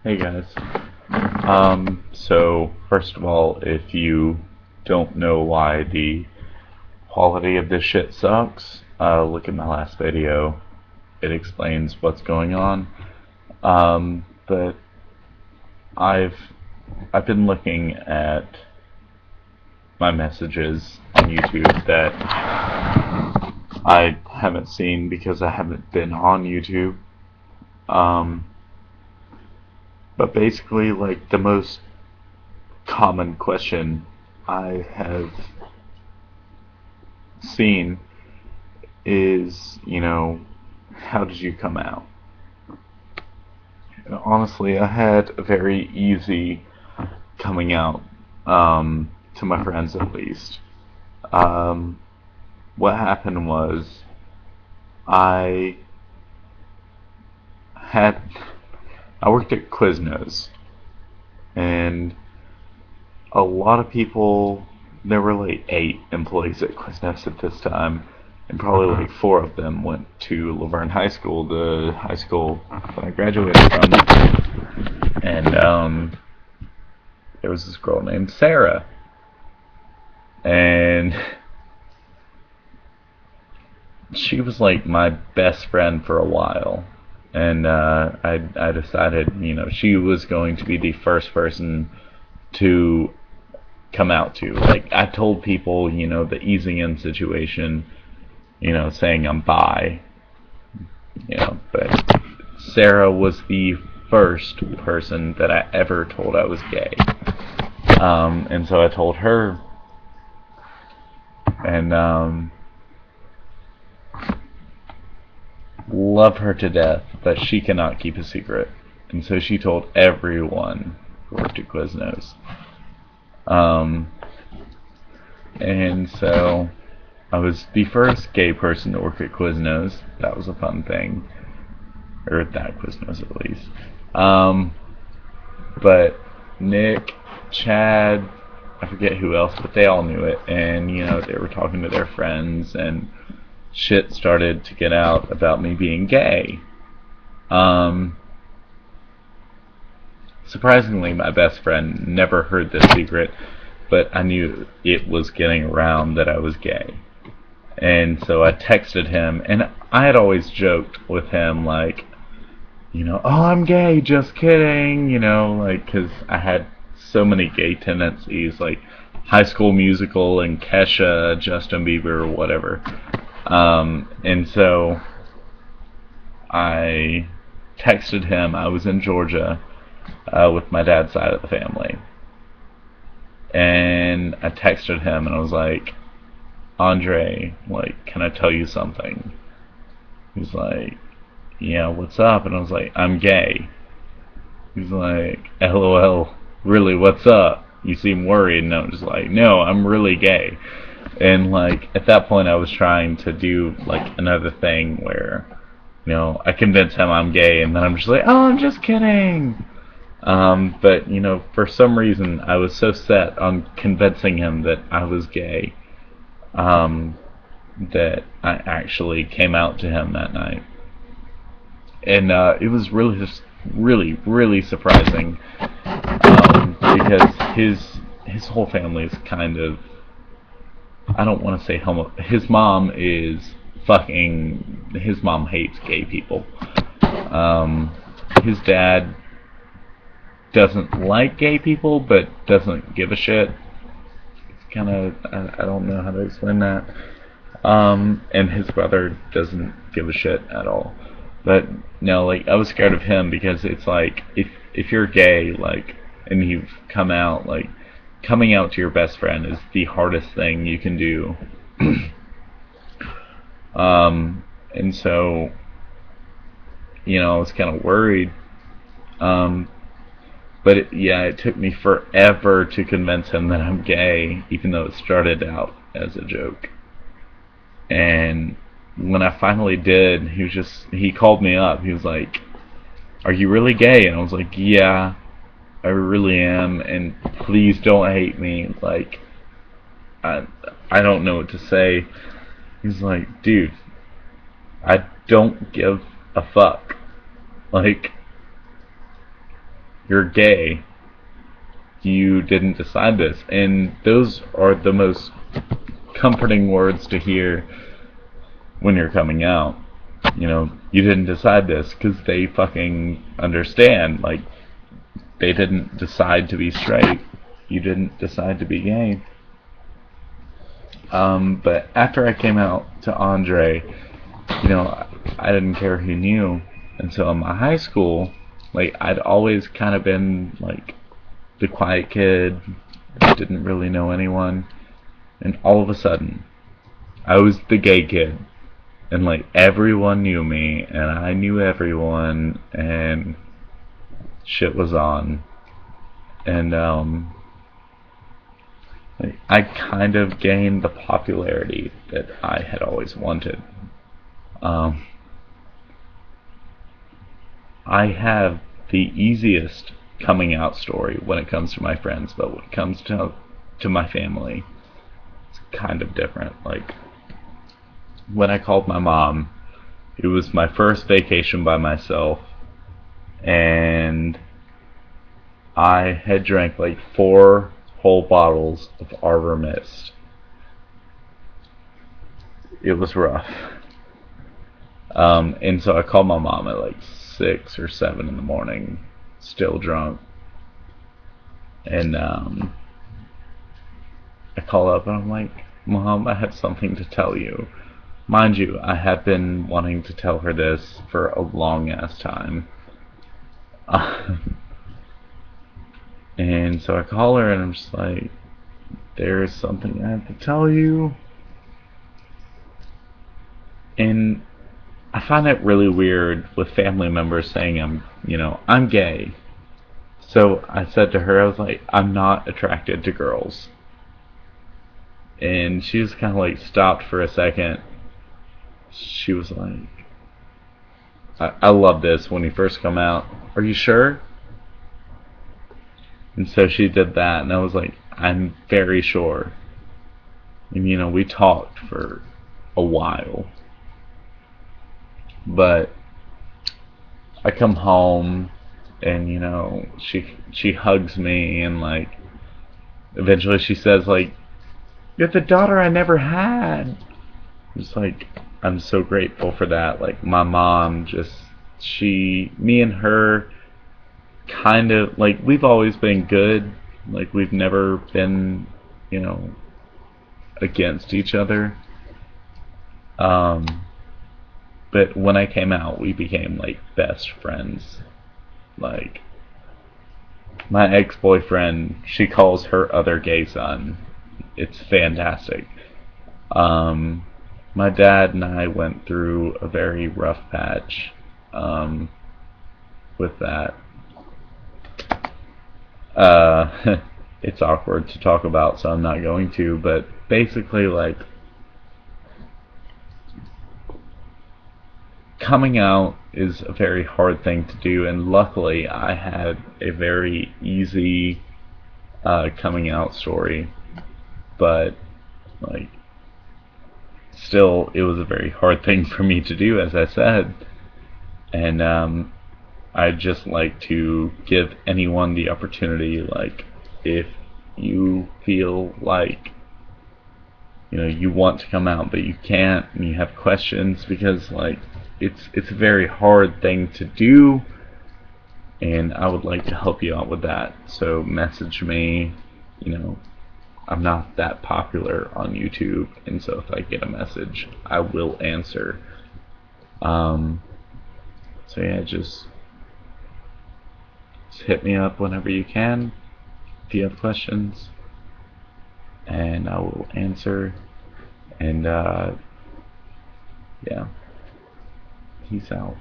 Hey guys. So first of all, if you don't know why the quality of this shit sucks, look at my last video. It explains what's going on. But I've I've been looking at my messages on YouTube that I haven't seen because I haven't been on YouTube. Um, but basically, like the most common question I have seen is, how did you come out? Honestly, I had a very easy coming out, to my friends at least. Um, what happened was I had I worked at Quiznos, and a lot of people. There were like 8 employees at Quiznos at this time, and probably like 4 of them went to Laverne High School, the high school that I graduated from. And there was this girl named Sarah, and she was like my best friend for a while. And I decided, she was going to be the first person to come out to. Like, I told people, the easing in situation, saying I'm bi, but Sarah was the first person that I ever told I was gay. And so I told her, and love her to death, but she cannot keep a secret. And so she told everyone who worked at Quiznos. Um, and so I was the first gay person to work at Quiznos. That was a fun thing. Or at that Quiznos, at least. But Nick, Chad, I forget who else, but they all knew it. And, they were talking to their friends, and shit started to get out about me being gay. Um, Surprisingly, my best friend never heard this secret, but I knew it was getting around that I was gay. And so I texted him, and I had always joked with him, like, oh, I'm gay, just kidding, like, because I had so many gay tendencies, like High School Musical and Kesha, Justin Bieber, whatever. And so I texted him. I was in Georgia with my dad's side of the family. And I texted him and I was like, Andre, like, can I tell you something? He's like, yeah, what's up? And I was like, I'm gay. He's like, LOL, really, what's up? You seem worried. And I'm just like, no, I'm really gay. And like at that point I was trying to do like another thing where, I convince him I'm gay, and then I'm just like, oh, I'm just kidding. But for some reason I was so set on convincing him that I was gay, um, that I actually came out to him that night. And it was really just really, really surprising, because his whole family is kind of, I don't want to say homo. His mom is fucking. His mom hates gay people. Um, his dad doesn't like gay people, but doesn't give a shit. It's kind of, I don't know how to explain that. And his brother doesn't give a shit at all. But no, like I was scared of him because it's like if you're gay, like, and you've come out, like coming out to your best friend is the hardest thing you can do. And so, I was kind of worried. But it took me forever to convince him that I'm gay, even though it started out as a joke. And when I finally did, he called me up. He was like, "Are you really gay?" And I was like, "Yeah, I really am. And please don't hate me. Like, I I don't know what to say." He's like, "Dude, I don't give a fuck. Like, you're gay. You didn't decide this. And those are the most comforting words to hear when you're coming out. You know, you didn't decide this, because they fucking understand. Like, they didn't decide to be straight. You didn't decide to be gay. But after I came out to Andre, you know, I didn't care who knew. And so in my high school, like, I'd always kind of been, like, the quiet kid, didn't really know anyone. And all of a sudden, I was the gay kid. And, like, everyone knew me, and I knew everyone, and shit was on. And, I kind of gained the popularity that I had always wanted. Um, I have the easiest coming out story when it comes to my friends, but when it comes to my family, it's kind of different. Like, when I called my mom, it was my first vacation by myself, and I had drank like 4 whole bottles of Arbor Mist. It was rough. And so I called my mom at like 6 or 7 in the morning, still drunk. And I call up and I'm like, Mom, I have something to tell you. Mind you, I have been wanting to tell her this for a long ass time. And so I call her and I'm just like, there's something I have to tell you. And I find it really weird with family members saying I'm gay. So I said to her, I was like, I'm not attracted to girls. And she just kind of like stopped for a second. She was like, I love this when you first come out. Are you sure? And so she did that, and I was like, I'm very sure. And we talked for a while. But I come home, and she hugs me, and like eventually she says like, you're the daughter I never had. It's like, I'm so grateful for that. Like, my mom me and her kind of, like, we've always been good. Like, we've never been, against each other. But when I came out, we became, like, best friends. Like, my ex-boyfriend, she calls her other gay son. It's fantastic. My dad and I went through a very rough patch with that. It's awkward to talk about, so I'm not going to, but basically, like, coming out is a very hard thing to do, and luckily I had a very easy coming out story, but like, still, it was a very hard thing for me to do, as I said. And I'd just like to give anyone the opportunity, like, if you feel like you want to come out but you can't, and you have questions, because like it's a very hard thing to do, and I would like to help you out with that. So message me. I'm not that popular on YouTube, and so if I get a message, I will answer. So yeah, just hit me up whenever you can if you have questions, and I will answer. And yeah, peace out.